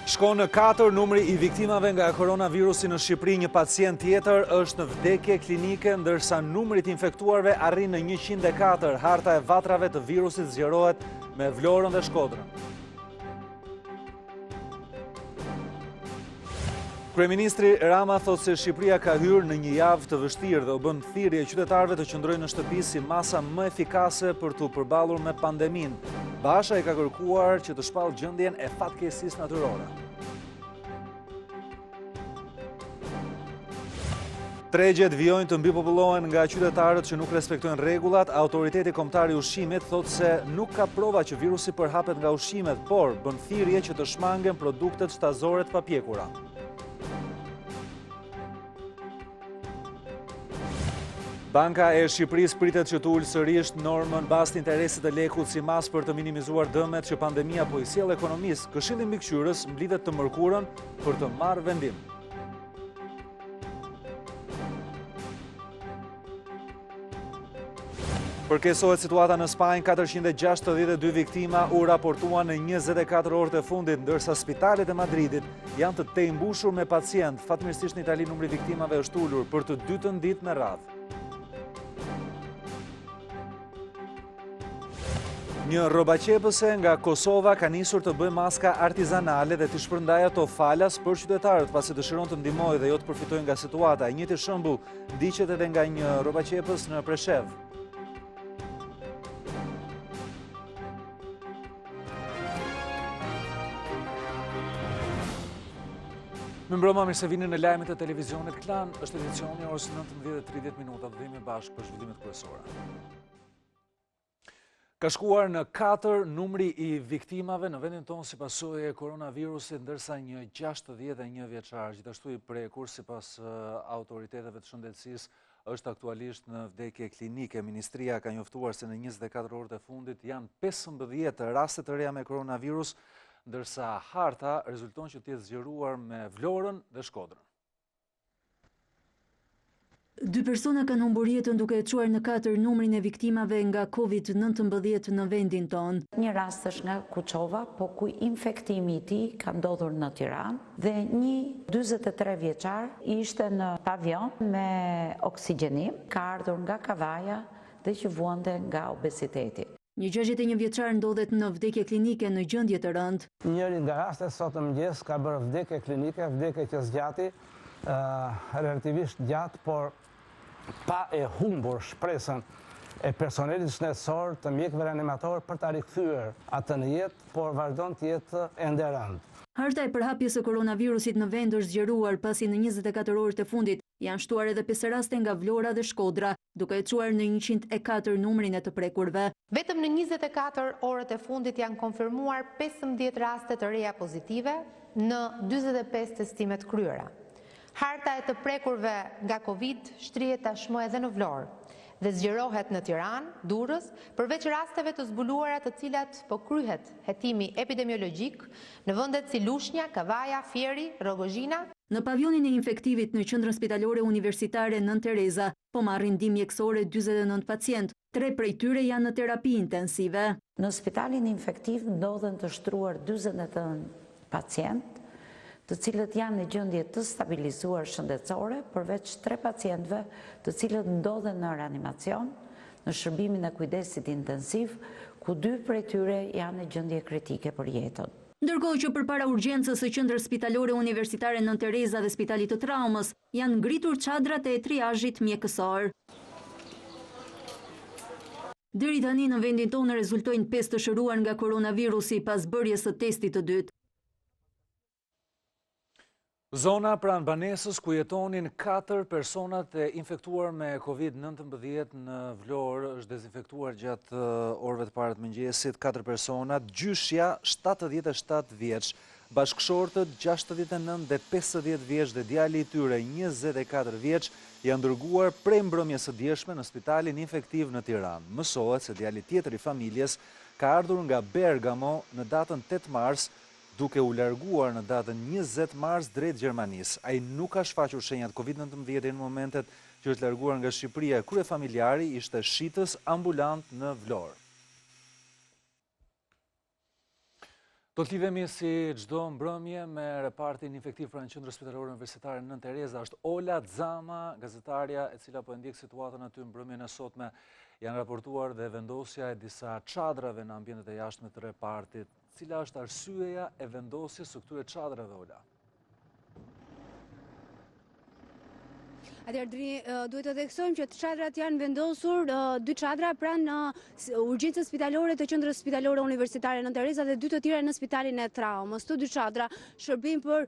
Shkon në 4 numri I viktimave nga koronavirusi në Shqipëri. Një pacient tjetër është në vdekje klinike, ndërsa numri të infektuarve arrin në 104. Harta e vatrave të virusit zgjerohet me Vlorën dhe Shkodrën. Kryeministri Rama thot se Shqipëria ka hyrë në një javë të vështirë dhe u bën thirrje qytetarëve të qëndrojnë në shtëpi si masa më efikase për t'u përballur me pandeminë. Basha I ka kërkuar që të shpallë gjendjen e fatkeqësisë natyrore. Tregjet vijojnë të mbipopullohen nga qytetarët që nuk respektojnë rregullat. Autoriteti kombëtar I ushqimit thot se nuk ka prova që virusi përhapet nga ushqimet, por bën thirrje që të shmangen produktet shtazore të papjekura. Banka e Shqipërisë pritet që të ulë sërish normën bazë të interesit të lekut si mas për të minimizuar dëmet që pandemia po I sjell ekonomisë. Këshilli Mbikëqyrës mblidhet të mërkurën për të marrë vendim. Përkesohet situata në Spanjë, 462 viktima u raportuan në 24 orët e fundit, ndërsa spitalet e Madridit janë të tejmbushur me pacient. Fatmirësisht në Itali numri viktimave është ulur për të dytën ditë me radhë. Një rrobaqepëse nga Kosova ka nisur të bëjë maska artizanale dhe të shpërndajë ato falas për qytetarët pasi dëshiron të ndihmojë dhe jo të përfitojë nga situata. I njëjti shembull ndiqet edhe nga një rrobaqepës në Preshev. Mirëmbrëma, mirë se vini në lajmet e televizionit Klan. Është edicioni orës 19:30 dhe jemi bashkë për zhvillimet kryesore. Ka shkuar në 4 numri I viktimave në vendin tonë si pasojë e koronavirusit, ndërsa një 61 vjeçar gjithashtu I prekur sipas autoriteteve të shëndetësisë është aktualisht në vdekje klinike. Ministria ka njoftuar se në 24 orët e fundit janë 15 raste të reja me koronavirus, ndërsa harta rezulton që të jetë zgjeruar me Vlorën dhe Shkodrën. 2 persona kanë humbur jetën duke e çuar në 4 numrin e viktimave nga COVID-19 në vendin tonë. Një rast është nga Kuçova, po ku infektimi I tij ka ndodhur në Tiranë dhe një 43 vjeçar ishte në pavion me oksigjenim, ka ardhur nga Kavaja dhe që vuante nga obeziteti. Një 61 vjeçar ndodhet në vdekje klinike në gjendje të rëndë. Njëri nga rastet sot mëngjes ka bërë vdekje klinike, vdekje që zgjati, relativisht gjatë, por pa e humbur shpresën e personelit shëndetësor të mjekëve reanimator për ta rikthyer atë në jetë, por vazhdon të jetë ende rënd. Harta e përhapjes së koronavirusit në vend është zgjeruar pasi në 24 orët e fundit janë shtuar edhe 5 raste nga Vlora dhe Shkodra, duke e çuar në 104 numrin e të prekurve. Vetëm në 24 orët e fundit janë konfirmuar 15 raste të reja pozitive në 45 testimet kryera. Harta e të prekurve nga Covid shtrihet tashmë edhe në Vlorë dhe zgjerohet në Tiranë, Durrës, përveç rasteve të zbuluara të cilat po kryhet hetimi epidemiologjik në vendet si Lushnja, Kavaja, Fieri, Rogozhina. Në pavionin e infektivit në qendrën spitalore universitare Nën Tereza po marrin ndihmë mjekësore 49 pacient, 3 prej tyre janë në terapi intensive. Në spitalin infektiv ndodhen të shtruar 49 pacient, të cilët janë në gjendje të stabilizuar shëndetësore, përveç 3 pacientëve të cilët ndodhen në reanimacion, në shërbimin e kujdesit intensiv, ku 2 prej tyre janë në gjendje kritike për jetën. Ndërkohë që përpara urgjencës së qendrës spitalore universitare Nën Tereza dhe spitalit të traumës, janë ngritur çadrat e triazhit mjekësor. Deri tani në vendin tonë rezultojnë 5 të shëruar nga koronavirusi pas bërjes së testit të dytë. Zona pranë banesës ku jetonin 4 personat e infektuar me COVID-19 në Vlorë është dezinfektuar gjatë orëve të para të mëngjesit. 4 personat, gjyshja 77 vjeç, bashkëshortët 69 dhe 50 vjeç dhe djali I tyre 24 vjeç janë dërguar prej mbrëmjes së djeshme në spitalin infektiv në Tiranë. Mësohet se djali tjetër I familjes ka ardhur nga Bergamo në datën 8 mars, duke u larguar në datën 20 mars drejt Gjermanisë. Ai nuk ka shfaqur shenjat COVID-19 në momentet që është larguar nga Shqipëria. Kryefamiljari ishte shitës ambulant në Vlorë. Do të lidhemi si çdo mbrëmje me repartin infektiv pranë qendrës spitalore universitare Nën Tereza është Ola Xama, gazetarja e cila po e ndjek situatën aty mbrëmjen e sotme. Janë raportuar dhe vendosja e disa çadrave në ambientet e jashtme të repartit. Cila është arsyeja e vendosjes së këtyre çadrave, Ola? Atëherë duhet të theksojmë që çadrat janë vendosur 2 çadra pranë urgjencës spitalore të qendrës spitalore universitare Nën Tereza dhe 2 të tjera në spitalin e traumës. Këto 2 çadra shërbejnë për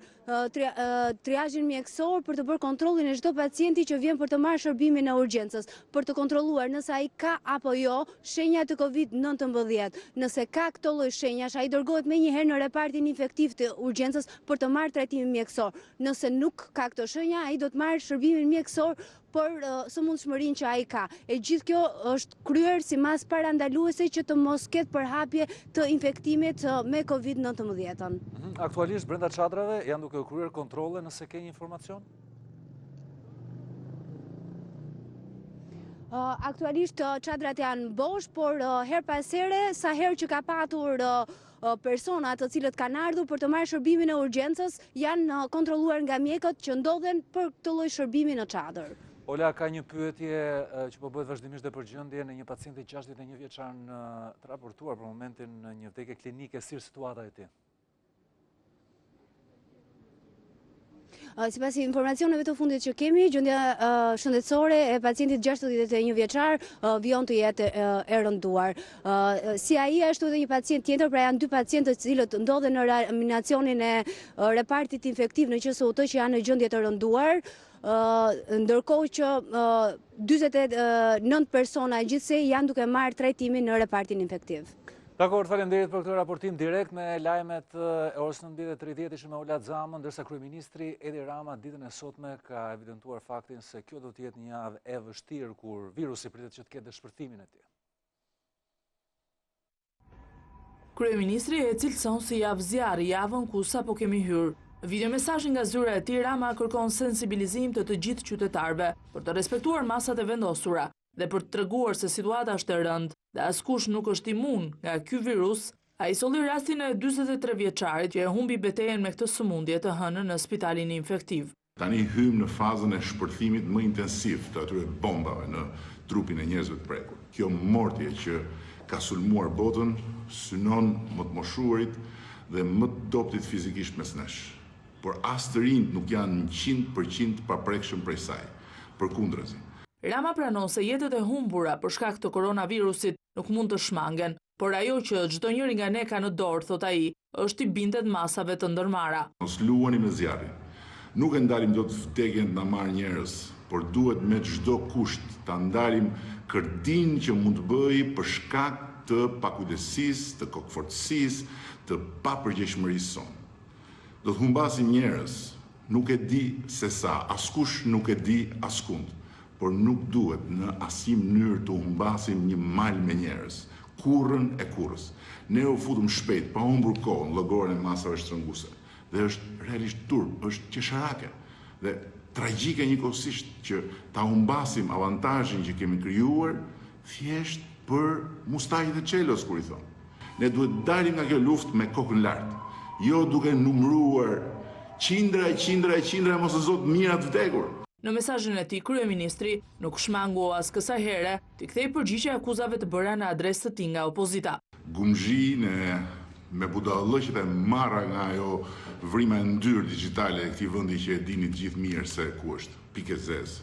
triazhin mjekësor për të bërë kontrollin e çdo pacienti që vjen për të marrë shërbimin e urgjencës, për të kontrolluar nëse ai ka apo jo shenja të COVID-19. Nëse ka këto lloj shenjash, ai dërgohet menjëherë në repartin infektiv të urgjencës për të marrë trajtimin mjekësor. Nëse nuk ka këto shenja, ai do të marrë shërbimin mjekësor për sëmundshmërinë që ai ka. E gjithë kjo është kryer si masë parandaluese që të mos ketë përhapje të infektimit me COVID-19. Aktualisht brenda çadrave janë duke u kryer kontrolle, nëse ke një informacion? Aktualisht çadrat janë bosh, por her pas here, sa herë që ka patur persona të cilët kanë ardhur për të marrë shërbimin e urgjencës janë kontrolluar nga mjekët që ndodhen për këtë lloj shërbimi në çadër. Ola, ka një pyetje që po bëhet vazhdimisht dhe për gjendjen e një pacienti 61 vjeçar të raportuar për momentin në një vdekje klinike, si është situata e tij? Sipas informacioneve të fundit që kemi, gjendja shëndetësore e pacientit 61 vjeçar vijon të jetë e rënduar. Si ai ashtu edhe një pacient tjetër, pra janë 2 pacientë të cilët ndodhen në reanimacionin e repartit infektiv në QSUT që janë në gjendje të rënduar. Ndërkohë që 49 persona gjithsej janë duke marrë trajtimin në repartin infektiv. Dakor, faleminderit për këtë raportim direkt me lajmet e orës 19:30 ishim me Ola Xamën, ndërsa kryeministri Edi Rama ditën e sotme ka evidentuar faktin se kjo do të jetë një javë e vështirë kur virusi pritet që të ketë shpërthimin e tij. Kryeministri e cilëson si javë zjarri javën ku sapo kemi hyrë. Videomesazhi nga zyra e tij Rama kërkon sensibilizim të gjithë qytetarëve për të respektuar masat e vendosura dhe për të treguar se situata është e rëndë dhe askush nuk është imun nga ky virus. Ai solli rastin e 43 vjeçarit që e humbi betejën me këtë sëmundje të hënën në spitalin infektiv. Tani hym në fazën e shpërthimit më intensiv të atyre bombave në trupin e njerëzve të prekur. Kjo mortje që ka sulmuar botën synon më të moshuarit dhe më të dobtit fizikisht mes nesh. Por as të rinjt nuk janë 100% paprekshëm prej saj. Përkundrazi. Rama pranon se jetët e humbura për shkak të koronavirusit nuk mund të shmangen, por ajo që çdo njëri nga ne ka në dorë, thot ai, është i bindet masave të ndërmarra. Mos luani me zjarrin. Nuk e ndalim dot vdekjen na marr njerëz, por duhet me çdo kusht ta ndalim kërdin që mund të bëj për shkak të pakujdesisë, të kokfortësisë, të papërgjegjshmërisë sonë. Do të humbasim njerëz, nuk e di se sa, askush nuk e di askund. Por nuk duhet në asnjë mënyrë të humbasim një mal me njerëz, kurrën e kurrës. Ne u futëm shpejt, pa humbur kohë në llogorën e masave shtrënguese. Dhe është realisht turp, është qesharake dhe tragjike njëkohësisht që ta humbasim avantazhin që kemi krijuar thjesht për mustajin e çelos, kur i thon. Ne duhet dalim nga kjo luftë me kokën lart, jo duke numëruar qindra mos e zot mijëra të vdekur. Në mesazhin e tij, kryeministri nuk shmangu as kësaj here të kthej përgjigje akuzave të bëra në adresë të tij nga opozita. Gumzhin me budallëqet e marra nga ajo vrima e ndyrë digjitale e këtij vendi që e dini të gjithë mirë se ku është. Pikë zez.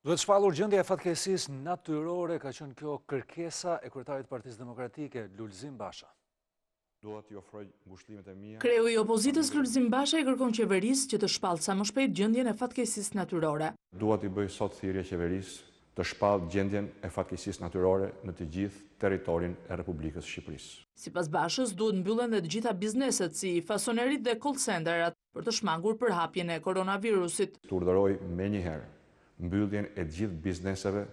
Duhet shpallur gjendja e fatkeqësisë natyrore, ka qenë kjo kërkesa e kryetarit të Partisë Demokratike, Lulzim Basha. Dua t'i ofroj ngushëllimet e mia. Kreu i opozitës Lulzim Basha i kërkon qeverisë që të shpallë sa më shpejt gjendjen e fatkeqësisë natyrore. Dua t'i bëj sot thirrje qeverisë të shpallë gjendjen e fatkeqësisë natyrore në të gjithë territorin e Republikës së Shqipërisë. Sipas Bashës, duhet mbyllen dhe të gjitha bizneset si fasonerit dhe call centerat për të shmangur përhapjen e koronavirusit. Urdhëroj menjëherë mbylljen e gjithë bizneseve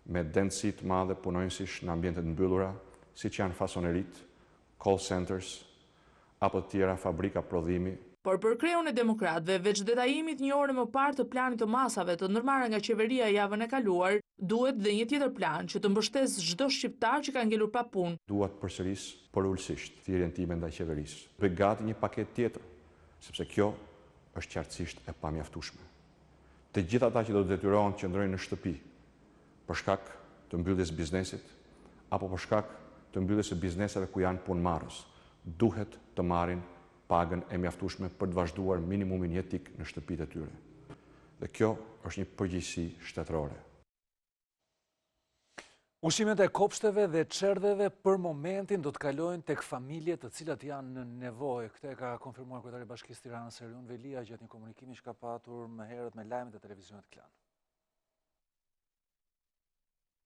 me densitësi të madhe punonjësish në ambientet mbyllura, siç janë fasonerit, call centers, apo të tjera fabrika prodhimi. Por për kreun e demokratëve, veç detajimit një orë më parë të planit të masave të ndërmarra nga qeveria javën e kaluar, Duhet dhe një tjetër plan që të mbështes çdo shqiptar që ka ngelur pa punë. Duhet përsëris përulësisht thirrjen time ndaj qeverisë. Bëj gati një paketë tjetër, sepse kjo është qartësisht e pamjaftueshme. Të gjithë ata që do të detyrohen të qëndrojnë në shtëpi për shkak të mbylljes biznesit apo për shkak të mbylljes së bizneseve ku janë punëmarrës, duhet të marrin pagën e mjaftueshme për të vazhduar minimumin jetik në shtëpitë e tyre. Dhe kjo është një përgjegjësi shtetërore. Ushqimet e kopshteve dhe çerdheve për momentin do të kalojnë tek familjet të cilat janë në nevojë. Këtë ka konfirmuar kryetari i Bashkisë Tiranës Erion Velia gjatë një komunikimi që ka patur më herët me lajmet e televizionit Klan.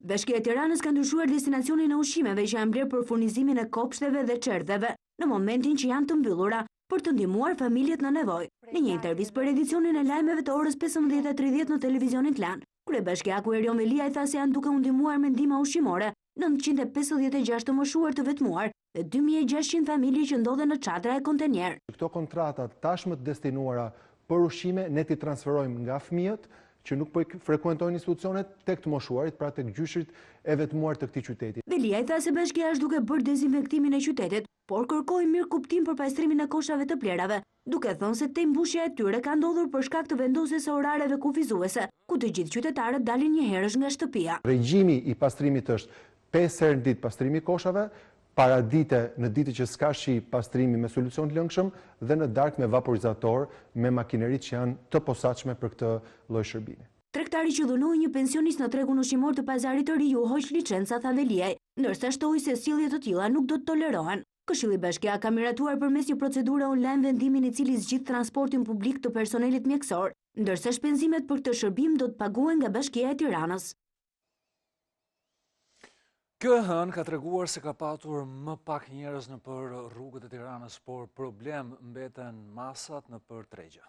Bashkia e Tiranës ka ndryshuar destinacionin e ushqimeve që janë blerë për furnizimin e kopshteve dhe çerdheve në momentin që janë të mbyllura për të ndihmuar familjet në nevojë. Në një intervistë për edicionin e lajmeve të orës 15:30 në televizionin Klan, kryebashkiaku Erion Velia i tha se janë duke u ndihmuar me ndihma ushqimore 956 të moshuar të vetmuar dhe 2600 familje që ndodhen në çadra e kontenjer. Këto kontrata tashmë të destinuara për ushqime ne ti transferojmë nga fëmijët që nuk po frekuentojnë institucionet tek të moshuarit, pra tek gjyshrit e vetmuar të këtij qyteti. Velia i tha se bashkia është duke bërë dezinfektimin e qytetit, por kërkoi mirë kuptim për pastrimin e koshave të plerave, duke thënë se tembushja e tyre ka ndodhur për shkak të vendosjes së orareve kufizuese, ku të gjithë qytetarët dalin një herësh nga shtëpia. Regjimi i pastrimit është 5 herë në ditë pastrimi i koshave, para dite në ditë që s'ka shi pastrimi me solucion të lëngshëm dhe në darkë me vaporizator me makinerit që janë të posaçme për këtë lloj shërbimi. Tregtari që dhunoi një pensionist në tregun ushqimor të pazarit të ri u hoq licenca, tha Veliaj, ndërsa shtoi se sjellje të tilla nuk do të tolerohen. Këshilli Bashkiak ka miratuar përmes një procedure online vendimin i cili zgjidh transportin publik të personelit mjekësor, ndërsa shpenzimet për këtë shërbim do të paguhen nga Bashkia e Tiranës. Kjo e hënë ka treguar se ka patur më pak njerëz në për rrugët e Tiranës, por problem mbeten masat në për tregja.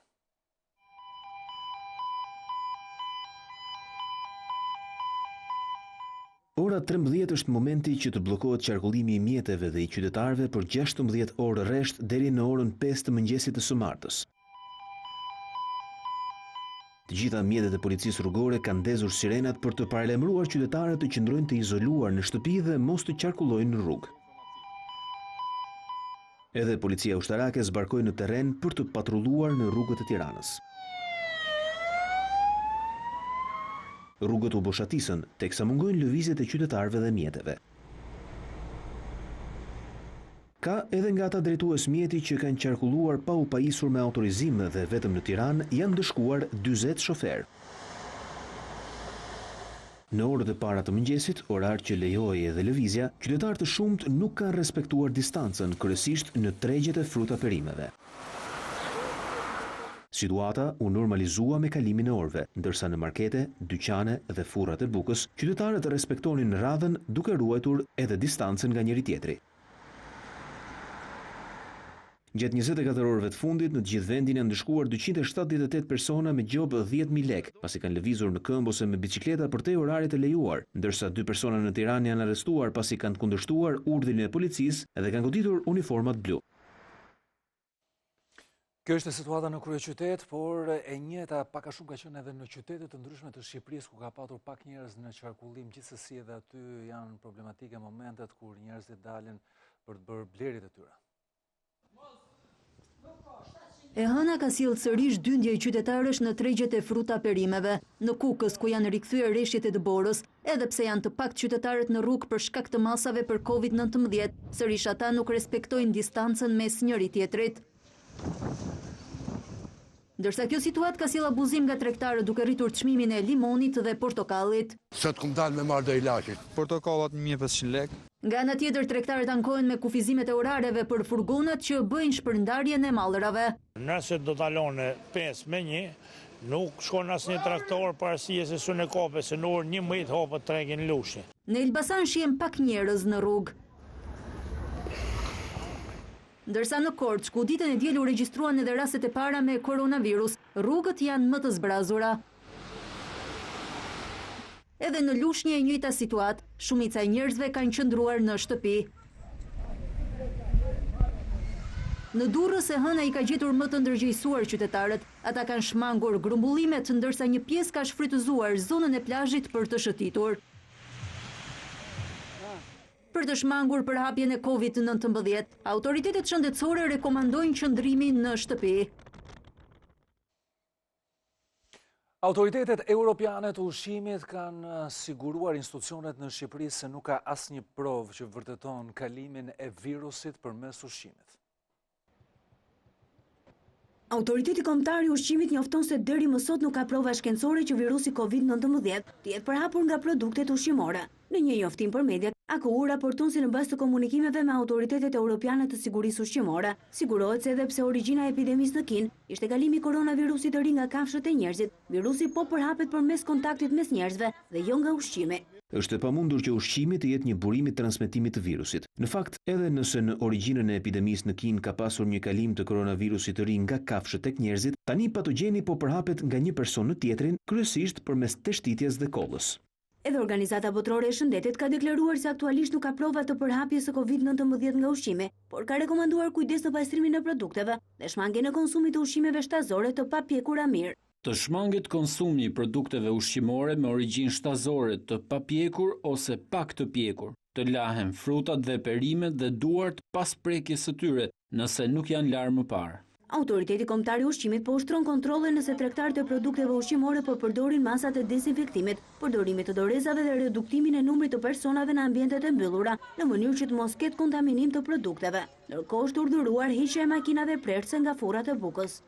Ora 13 është momenti që të bllokohet qarkullimi i mjeteve dhe i qytetarëve për 16 orë rresht deri në orën 5 të mëngjesit të së martës. Të gjitha mjetet e policisë rrugore kanë ndezur sirenat për të paralajmëruar qytetarët të qëndrojnë të izoluar në shtëpi dhe mos të qarkullojnë në rrugë. Edhe policia ushtarake zbarkoi në terren për të patrulluar në rrugët e Tiranës. Rrugët u boshatisën, teksa mungojnë lëvizjet e qytetarëve dhe mjeteve. Ka edhe nga ata drejtues mjeti që kanë qarkulluar pa u pajisur me autorizim dhe vetëm në Tiranë janë dëshkuar 40 shofer. Në orët e para të mëngjesit, orar që lejohej edhe lëvizja, qytetarë të shumt nuk kanë respektuar distancën, kryesisht në tregjet e fruta perimeve. Situata u normalizua me kalimin e orëve, ndërsa në markete, dyqane dhe furrat e bukës, qytetarët respektonin radhën duke ruajtur edhe distancën nga njëri tjetri. Gjatë 24 orëve të fundit, në të gjithë vendin janë ndëshkuar 278 persona me gjobë 10.000 lekë, pasi kanë lëvizur në këmbë ose me bicikleta përtej orarit të lejuar, ndërsa 2 persona në Tiranë janë arrestuar pasi kanë kundërshtuar urdhrin e policisë dhe kanë goditur uniformat blu. Kjo është situata në kryeqytet, por e njëjta pak a shumë ka qenë edhe në qytete të ndryshme të Shqipërisë, ku ka patur pak njerëz në qarkullim, gjithsesi edhe aty janë problematike momentet kur njerëzit dalin për të bërë blerjet e tyre. E hëna ka sjellë sërish dyndje qytetarësh në tregjet e fruta perimeve. Në Kukës, ku janë rikthyer rreshtit e dëborës, edhe pse janë të pakt qytetarët në rrugë për shkak të masave për Covid-19, sërish ata nuk respektojnë distancën mes njëri tjetrit. Ndërsa kjo situatë ka sjellë abuzim nga tregtarët duke rritur çmimin e limonit dhe portokallit. Sot kum dalë me marrë do ilaçit. Portokallat 1500 lekë. Nga ana tjetër, tregtarët ankohen me kufizimet e orareve për furgonat që bëjnë shpërndarjen e mallrave. Nëse do talone 5 me 1, nuk shkon asnjë traktor parësie se sunë kope, se në orë 11 hapet tregin lushi. Në Elbasan shihen pak njerëz në rrugë. Ndërsa në Korçë, ku ditën e diel u regjistruan edhe rastet e para me koronavirus, rrugët janë më të zbrazura. Edhe në Lushnjë e njëjta situatë, shumica e njerëzve kanë qëndruar në shtëpi. Në Durrës e hëna i ka gjetur më të ndërgjegjësuar qytetarët. Ata kanë shmangur grumbullimet, ndërsa një pjesë ka shfrytëzuar zonën e plazhit për të shëtitur. Për të shmangur përhapjen e COVID-19, autoritetet shëndetësore rekomandojnë qëndrimin në shtëpi. Autoritetet europiane të ushqimit kanë siguruar institucionet në Shqipëri se nuk ka asnjë provë që vërteton kalimin e virusit përmes ushqimit. Autoriteti kombëtar i ushqimit njofton se deri më sot nuk ka prova shkencore që virusi COVID-19 të jetë përhapur nga produktet ushqimore. Në një njoftim për mediat, AKU raporton se në bazë të komunikimeve me autoritetet europiane të sigurisë ushqimore, sigurohet se edhe pse origjina e epidemisë në Kinë ishte kalimi i koronavirusit të ri nga kafshët e njerëzit, virusi po përhapet përmes kontaktit mes njerëzve dhe jo nga ushqimi. Është e pamundur që ushqimi të jetë një burim i transmetimit të virusit. Në fakt, edhe nëse në origjinën e epidemisë në Kinë ka pasur një kalim të koronavirusit të ri nga kafshët tek njerëzit, tani patogjeni po përhapet nga një person në tjetrin, kryesisht përmes teshtitjes dhe kollës. Edhe Organizata Botërore e Shëndetit ka deklaruar se aktualisht nuk ka prova të përhapjes së COVID-19 nga ushqimi, por ka rekomanduar kujdes në pastrimin e produkteve dhe shmangjen e konsumit të ushqimeve shtazore të papjekura mirë. Të shmanget konsumi i produkteve ushqimore me origjinë shtazore të papjekur ose pak të pjekur, të lahen frutat dhe perimet dhe duart pas prekjes së tyre, nëse nuk janë larë më parë. Autoriteti kombëtar i ushqimit po ushtron kontrolle nëse tregtarët e produkteve ushqimore po përdorin masat e dezinfektimit, përdorimit të dorezave dhe reduktimin e numrit të personave në ambientet e mbyllura, në mënyrë që të mos ketë kontaminim të produkteve. Ndërkohë është urdhëruar heqja e makinave prerëse nga furrat e bukës.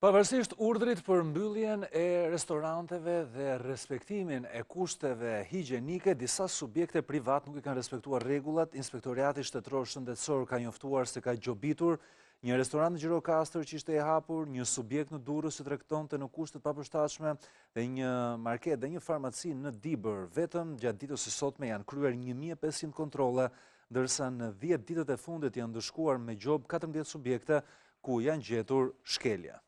Pavarësisht urdhrit për mbylljen e restoranteve dhe respektimin e kushteve higjienike, disa subjekte privat nuk i kanë respektuar rregullat. Inspektorati Shtetëror Shëndetësor ka njoftuar se ka gjobitur një restorant në Gjirokastër që ishte i hapur, një subjekt në Durrës që tregtonte në kushte të papërshtatshme dhe një market dhe një farmaci në Dibër. Vetëm gjatë ditës së sotme janë kryer 1500 kontrolle, ndërsa në 10 ditët e fundit janë ndëshkuar me gjob 14 subjekte ku janë gjetur shkelje.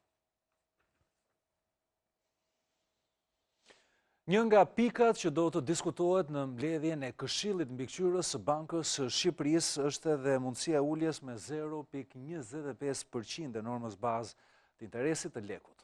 Një nga pikat që do të diskutohet në mbledhjen e Këshillit Mbikëqyrës së Bankës së Shqipërisë është edhe mundësia e uljes me 0,25% e normës bazë të interesit të lekut.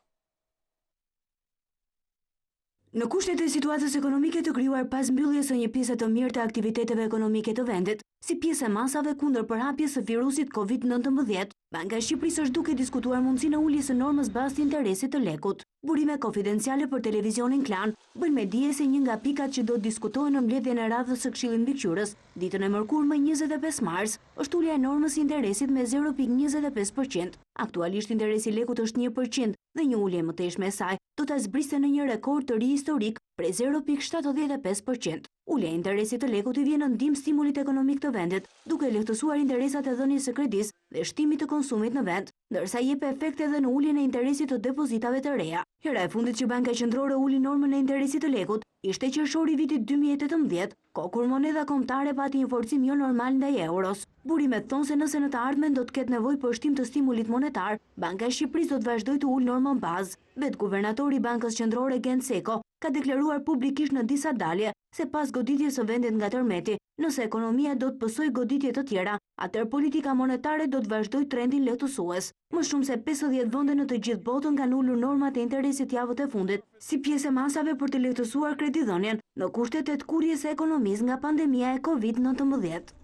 Në kushtet e situatës ekonomike të krijuar pas mbylljes së një pjese të mirë të aktiviteteve ekonomike të vendit, si pjesë e masave kundër përhapjes së virusit COVID-19, Banka e Shqipërisë është duke diskutuar mundësinë e uljes së normës bazë të interesit të lekut. Burime konfidenciale për televizionin Klan bëjnë me dije se një nga pikat që do të diskutohen në mbledhjen e radhës së Këshillit Mbikëqyrës ditën e mërkurme 25 mars është ulja e normës së interesit me 0,25%. Aktualisht interesi i lekut është 1% dhe një ulje më teshme e saj do ta zbriste në një rekord të ri historik prej 0,75%. Ulja e interesit të lekut i vjen në ndihmë stimulit ekonomik të vendit, duke lehtësuar interesat e dhënies së kredisë dhe shtimit të konsumit në vend, ndërsa jep efekte edhe në uljen e interesit të depozitave të reja. Hera e fundit që Banka Qendrore uli normën e interesit të lekut ishte qershori i vitit 2018, kohë kur monedha kombëtare pati një forcim jo normal ndaj euros. Burimet thonë se nëse në të ardhmen do të ketë nevojë për shtim të stimulit monetar, Banka e Shqipërisë do të vazhdojë të ulë normën bazë. Vetë guvernatori i Bankës Qendrore Gent Seko ka deklaruar publikisht në disa dalje se pas goditjes së vendit nga tërmeti, nëse ekonomia do të pësojë goditje të tjera, atëherë politika monetare do të vazhdojë trendin lehtësues. Më shumë se 50 vende në të gjithë botën kanë ulur normat e interesit javët e fundit, si pjesë e masave për të lehtësuar kreditdhënien në kushtet e tkurjes së ekonomisë nga pandemia e COVID-19.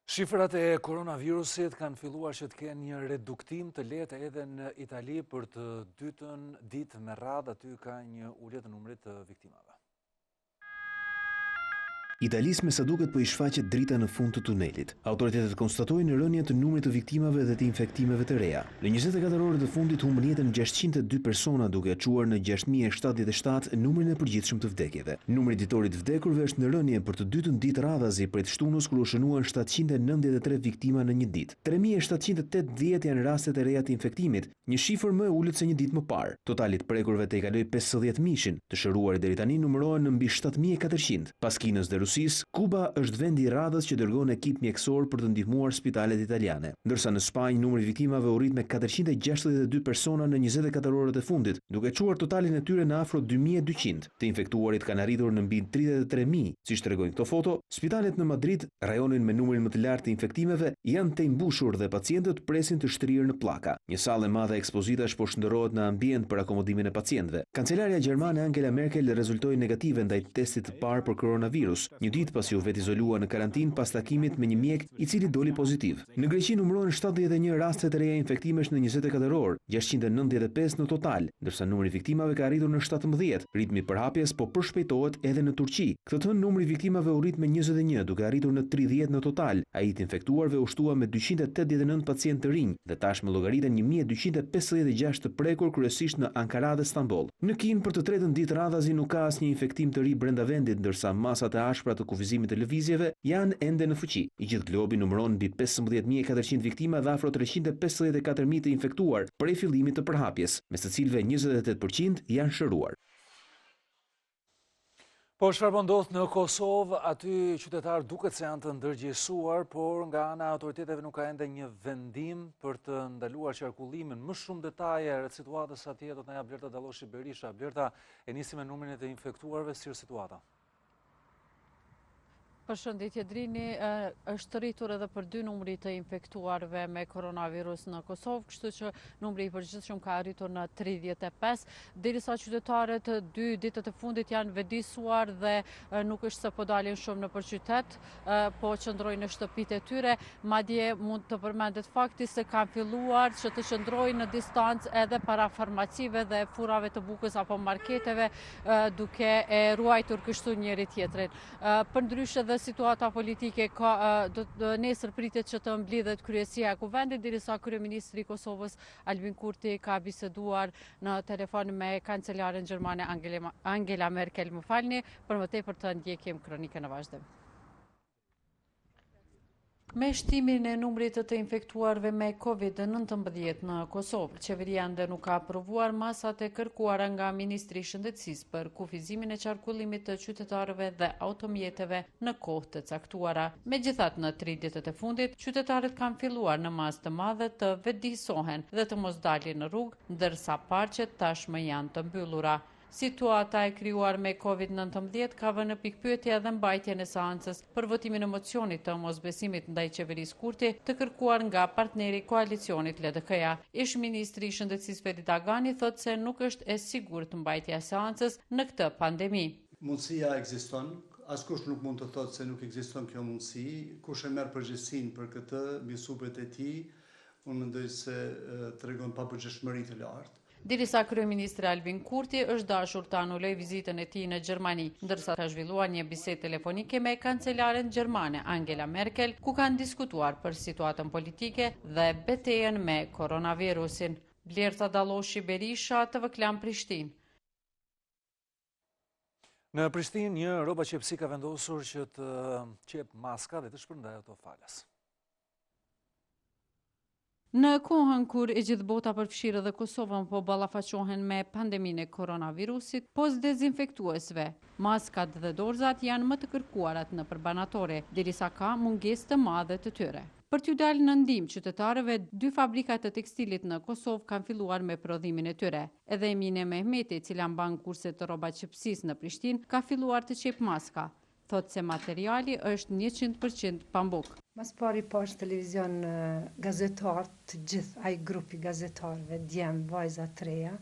Shifrat e koronavirusit kanë filluar që të kenë një reduktim të lehtë edhe në Itali për të dytën ditë me radhë, aty ka një ulje të numrit të viktimave. Italisë me sa duket po i shfaqet drita në fund të tunelit. Autoritetet konstatojnë rënien të numrit të viktimave dhe të infektimeve të reja. Në 24 orët e fundit humbën jetën 602 persona, duke çuar në 6077 numrin e përgjithshëm të vdekjeve. Numri ditorit vdekurve është në rënje për të dytën ditë radhazi prej të shtunës kur u shënuan 793 viktima në një ditë. 3780 janë rastet e reja të infektimit, një shifër më e ulët se një ditë më parë. Totali i prekurve të i kaloi 50.000-shin, të shëruarit deri tani numërohen në mbi 7400. Pas Kinës dhe koronavirusisë, Kuba është vendi i radhës që dërgon ekip mjekësor për të ndihmuar spitalet italiane. Ndërsa në Spanjë numri i viktimave u rrit me 462 persona në 24 orët e fundit, duke çuar totalin e tyre në afro 2200. Të infektuarit kanë arritur në mbi 33.000. Siç tregojnë këto foto, spitalet në Madrid, rajonin me numrin më të lartë të infektimeve, janë të mbushur dhe pacientët presin të shtrirë në pllaka. Një sallë e madhe ekspozitash po shndërrohet në ambient për akomodimin e pacientëve. Kancelaria gjermane Angela Merkel rezultoi negative ndaj testit të parë për koronavirus, një ditë pasi u vet izolua në karantinë pas takimit me një mjek i cili doli pozitiv. Në Greqi numërohen 71 raste të reja infektimesh në 24 orë, 695 në total, ndërsa numri i viktimave ka arritur në 17. Ritmi i përhapjes po përshpejtohet edhe në Turqi. Këtë të numri i viktimave u rrit me 21, duke arritur në 30 në total. Ai të infektuarve u shtua me 289 pacientë të rinj dhe tashmë llogariten 1256 të prekur kryesisht në Ankara dhe Stamboll. Në Kinë për të tretën ditë radhazi nuk ka asnjë infektim të ri brenda vendit, ndërsa masat e ashpra të kufizimit të lëvizjeve janë ende në fuqi. I gjithë globi numëron mbi 15400 viktima dhe afro 354.000 të infektuar prej fillimit të përhapjes, mes të cilëve 28% janë shëruar. Po çfarë po ndodh në Kosovë, aty qytetarë duket se janë të ndërgjegjësuar, por nga ana e autoriteteve nuk ka ende një vendim për të ndaluar qarkullimin. Më shumë detaje rreth situatës atje do të na jap Blerta Dalloshi Berisha. Blerta, e nisim me numrin e të infektuarve, si është situata? Përshëndetje Drini, është rritur edhe për 2 numri të infektuarve me koronavirus në Kosovë, kështu që numri i përgjithshëm ka arritur në 35, derisa qytetarët 2 ditët e fundit janë vedisuar dhe nuk është se po dalin shumë në qytet, po qëndrojnë në shtëpitë e tyre, madje mund të përmendet fakti se kanë filluar që të qëndrojnë në distancë edhe para farmacive dhe furrave të bukës apo marketeve, duke e ruajtur kështu njëri tjetrin. Përndryshe dhe situata politike nesër pritet që të mblidhet kryesia e kuvendit, derisa kryeministri i Kosovës Albin Kurti ka biseduar në telefon me kancelaren gjermane Angela Merkel. Më falni, për më tepër të ndjekim kronikën në vazhdim. Me shtimin e numrit të infektuarve me COVID-19 në Kosovë, qeveria ende nuk ka aprovuar masat e kërkuara nga Ministri i Shëndetësisë për kufizimin e qarkullimit të qytetarëve dhe automjeteve në kohë të caktuara. Megjithatë, në 3 ditët e fundit, qytetarët kanë filluar në masë të madhe të vetëdijsohen dhe të mos dalin në rrugë, ndërsa parqet tashmë janë të mbyllura. Situata e krijuar me COVID-19 ka vënë në pikpyetje edhe mbajtjen e seancës për votimin e mocionit të mosbesimit ndaj qeverisë Kurti të kërkuar nga partneri i koalicionit LDK-ja. Ish ministri i Shëndetësisë Fedi Dagani thotë se nuk është e sigurt mbajtja e seancës në këtë pandemi. Mundësia ekziston, askush nuk mund të thotë se nuk ekziston kjo mundësi. Kush e merr përgjegjësinë për këtë mbi supet e tij, unë mendoj se tregon papërgjeshmëri të lartë. Derisa kryeministri Albin Kurti është dashur të anuloj vizitën e tij në Gjermani, ndërsa ka zhvilluar një bisedë telefonike me kancelaren gjermane Angela Merkel, ku kanë diskutuar për situatën politike dhe betejën me koronavirusin. Blerta Dalloshi Berisha, TV Klan Prishtinë. Në Prishtinë, një roba qepësi ka vendosur që të qep maska dhe të shpërndajë ato falas. Në kohën kur e gjithë bota përfshirë dhe Kosovën po ballafaqohen me pandeminë e koronavirusit, pos dezinfektuesve, maskat dhe dorzat janë më të kërkuarat në përbanatore, derisa ka mungesë të madhe të tyre. Për t'ju dalë në ndihmë qytetarëve, 2 fabrika të tekstilit në Kosovë kanë filluar me prodhimin e tyre. Edhe Emine Mehmeti, e cila mban kurse të rroba qepësisë në Prishtinë, ka filluar të qep maska. Thotë se materiali është 100% pambuk. Mas pari pash televizion gazetarë të gjithë, ai grupi gazetarëve, djemë, vajza të reja,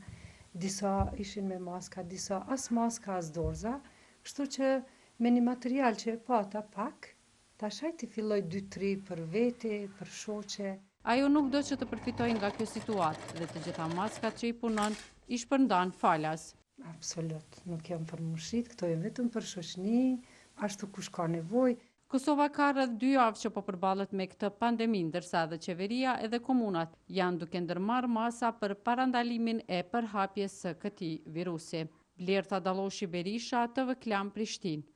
disa ishin me maska, disa as maska, as dorza, kështu që me një material që e pata pak, tashaj të filloj 2-3 për vete, për shoqe. Ajo nuk do që të përfitoj nga kjo situatë dhe të gjitha maskat që i punon i shpërndan falas. Absolut, nuk jam për mushit, këto e vetëm për shoqni, ashtu kush ka nevojë. Kosova ka rreth 2 javë që po përballet me këtë pandemi, ndërsa edhe qeveria edhe komunat janë duke ndërmarrë masa për parandalimin e përhapjes së këtij virusi. Blerta Dalloshi Berisha, TV Klan Prishtinë.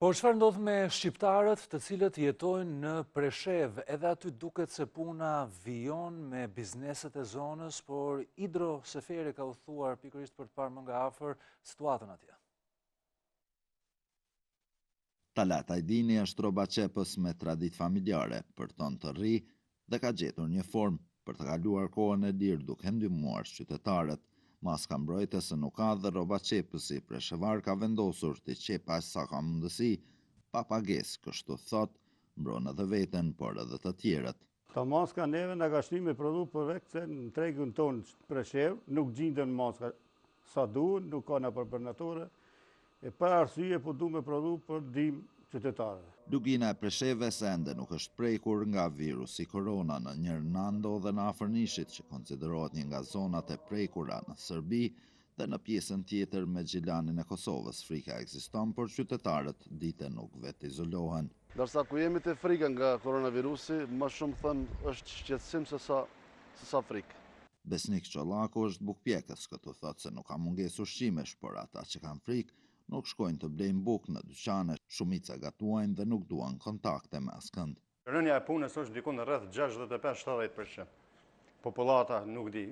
Por çfarë ndodh me shqiptarët të cilët jetojnë në Preshevë? Edhe aty duket se puna vijon me bizneset e zonës, por Idro Seferi ka u thuar pikërisht për të parë më nga afër situatën atje. Talat Ajdini është roba qepës me traditë familjare për ton të ri dhe ka gjetur një formë për të kaluar kohën e lirë duke ndihmuar qytetarët. Maska mbrojtëse nuk ka dhe rroba qepësi Preshevar ka vendosur të qepa sa ka mundësi, pa pagesë, kështu thot, mbron edhe veten, por edhe të tjerët. Ta maska neve nga ka shni me prodhu përvek se në tregun tonë Preshev nuk gjindën maska sa duhet, nuk ka në përbërnatore, e për arsye po du me prodhu për dim qytetarëve. Lugina e Presheves ende nuk është prekur nga virusi korona. Në njërë nando dhe në afërnishit që konsiderohet një nga zonat e prekura në Serbi dhe në pjesën tjetër me Gjilanin e Kosovës. Frika ekziston, por qytetarët dite nuk vetë izolohen. Dërsa ku jemi të frika nga koronavirusi, më shumë thënë është shqetësim se sa frikë. Besnik Çollaku është bukpjekës, këtu thotë se nuk ka mungesë ushqimesh, por ata që kanë frikë nuk shkojnë të blejnë bukë në dyqane, shumica gatuajnë dhe nuk duan kontakte me askënd. Rënja e punës është diku në rreth 65-70%. Popullata nuk di,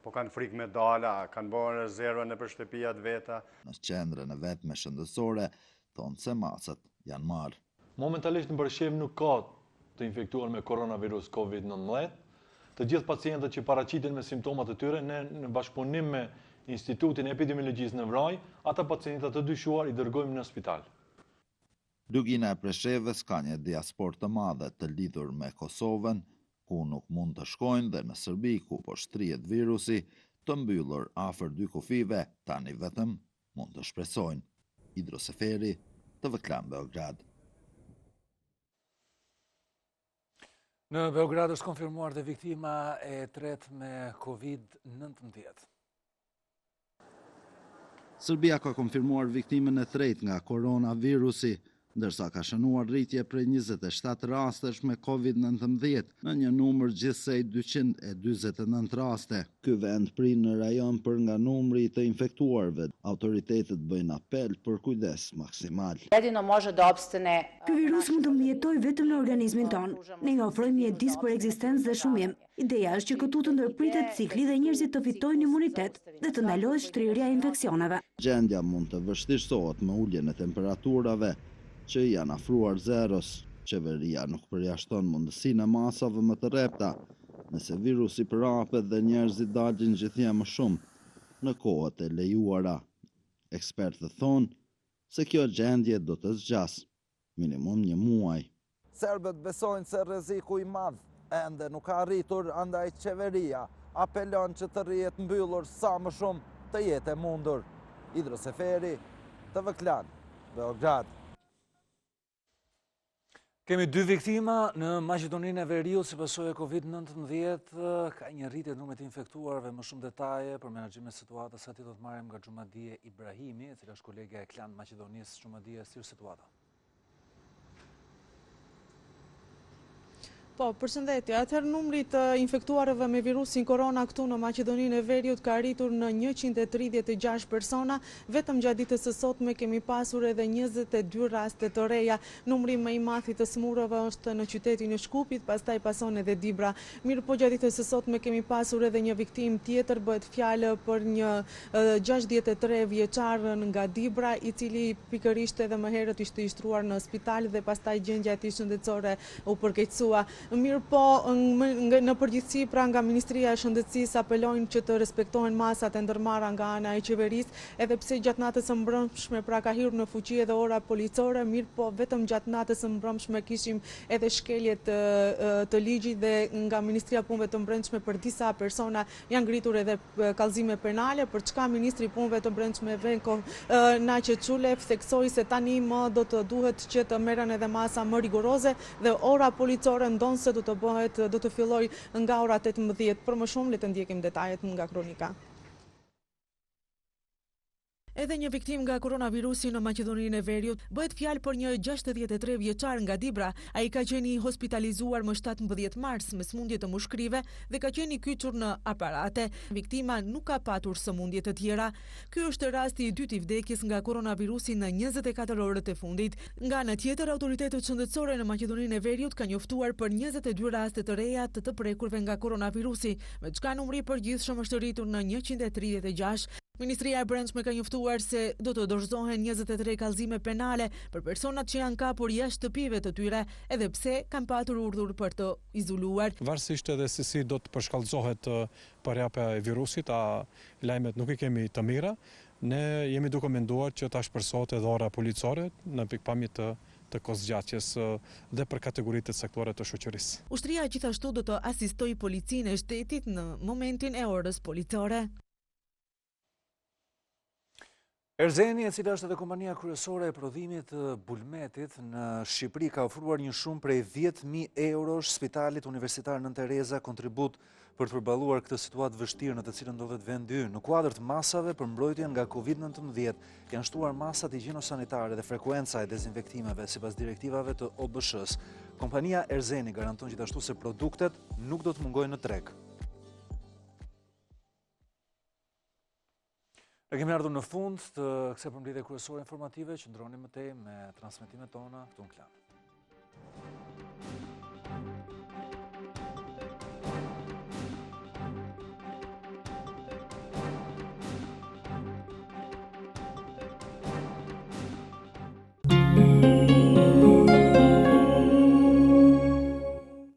po kanë frikë me dala, kanë bërë rezerva në për shtëpijat veta. Në qendrën e vetme shëndetësore, thonë se masat janë marrë. Momentalisht në Preshev nuk ka të infektuar me koronavirus COVID-19. Të gjithë pacientët që paraqiten me simptomat e tyre, ne në bashkëpunim me Institutin e Epidemiologjisë në Vraj, ata pacientët të dyshuar i dërgojmë në spital. Lugina e Presheves ka një diasporë të madhe të lidhur me Kosovën, ku nuk mund të shkojnë, dhe në Serbi, ku po shtrihet virusi, të mbyllur afër 2 kufive, tani vetëm mund të shpresojnë. Idro Seferi, TV Klan Beograd. Në Beograd është konfirmuar dhe viktima e tretë me COVID-19. Serbia ka konfirmuar viktimën e tretë nga koronavirusi, ndërsa ka shënuar rritje prej 27 rastesh me COVID-19 në një numër gjithsej 229 raste. Ky vend prin në rajon për nga numri të infektuarve. Autoritetet bëjnë apel për kujdes maksimal. Ky virus mund të mbijetojë vetëm në organizmin tonë. Ne i ofrojmë mjedis për ekzistencë dhe shumim. Ideja është që këtu të ndërpritet cikli dhe njerëzit të fitojnë imunitet dhe të ndalohet shtrirja e infeksioneve. Gjendja mund të vështirësohet me uljen e temperaturave që janë afruar zeros. Qeveria nuk përjashton mundësinë e masave më të rrepta, nëse virusi prapet dhe njerëzit dalin gjithnjë më shumë në kohët e lejuara. Ekspertët thonë se kjo gjendje do të zgjas minimum 1 muaj. Serbët besojnë se rreziku i madh ende nuk ka arritur, andaj qeveria apelon që të rrihet mbyllur sa më shumë të jetë e mundur. Idro Seferi, TV Klan, Beograd. Kemi 2 viktima në Maqedoninë e Veriut si pasojë e COVID-19, ka një rritje në numrit të infektuarve. Më shumë detaje për menaxhimin e situatës aty do të marrim nga Xhumadie Ibrahimi, e cila është kolege e Klan Maqedonisë. Xhumadie, si është situata? Po, përshëndetje. Atëherë numri të infektuarëve me virusin korona këtu në Maqedoninë e Veriut ka arritur në 136 persona. Vetëm gjatë ditës së sotme kemi pasur edhe 22 raste të reja. Numri më i madh i të smurëve është në qytetin e Shkupit, pastaj pason edhe Dibra. Mirë po, gjatë ditës së sotme kemi pasur edhe një viktim tjetër, bëhet fjalë për një 63 vjeçar nga Dibra, i cili pikërisht edhe më herët ishte i shtruar në spital dhe pastaj gjendja e tij shëndetësore u përkeqësua. Mirë po, në përgjithësi, pra nga Ministria e Shëndetësisë apelojnë që të respektohen masat e ndërmarra nga ana e qeverisë, edhe pse gjatë natës së mbrëmshme pra ka hyrë në fuqi edhe ora policore, mirë po vetëm gjatë natës së mbrëmshme kishim edhe shkelje të ligjit dhe nga Ministria e Punëve të Brendshme për disa persona janë ngritur edhe kallëzime penale, për çka Ministri i Punëve të Brendshme Venko Naçe Çulev theksoi se tani më do të duhet që të merren edhe masa më rigoroze dhe ora policore se do të filloj nga ora 18. Për më shumë, le të ndjekim detajet nga kronika. Edhe një viktim nga koronavirusi në Maqedoninë e Veriut, bëhet fjalë për një 63 vjeçar nga Dibra. Ai ka qenë hospitalizuar më 17 mars me sëmundje të mushkrive dhe ka qenë i kyçur në aparate. Viktima nuk ka patur sëmundje të tjera. Ky është rasti i dytë i vdekjes nga koronavirusi në 24 orët e fundit. Nga ana tjetër, autoritetet shëndetësore në Maqedoninë e Veriut kanë njoftuar për 22 raste të reja të prekurve nga koronavirusi, me çka numri i përgjithshëm është rritur në 136. Ministria e Brendshme ka njoftuar se do të dorëzohen 23 kallëzime penale për personat që janë kapur jashtë shtëpive të tyre, edhe pse kanë patur urdhër për të izoluar. Varësisht edhe se si do të përshkallëzohet përjapja e virusit, lajmet nuk i kemi të mira, ne jemi duke menduar që ta shpërsohet edhe ora policore në pikpamje të kosgjatjes dhe për kategoritë të caktuara të shoqërisë. Ushtria gjithashtu do të asistojë policinë e shtetit në momentin e orës policore. Erzeni, e cila është edhe kompania kryesore e prodhimit të bulmetit në Shqipëri, ka ofruar një shumë prej 10.000 eurosh Spitalit Universitar Nën Tereza kontribut për të përballuar këtë situatë vështirë në të cilën ndodhet vendi ynë. Në kuadër të masave për mbrojtjen nga Covid-19 janë shtuar masat higjieno-sanitare dhe frekuenca e dezinfektimeve sipas direktivave të OBSH-s. Kompania Erzeni garanton gjithashtu se produktet nuk do të mungojnë në treg. Ne kemi ardhur në fund të kësaj përmbledhje kryesore informative, qëndroni më tej me transmetimet tona këtu në Klan.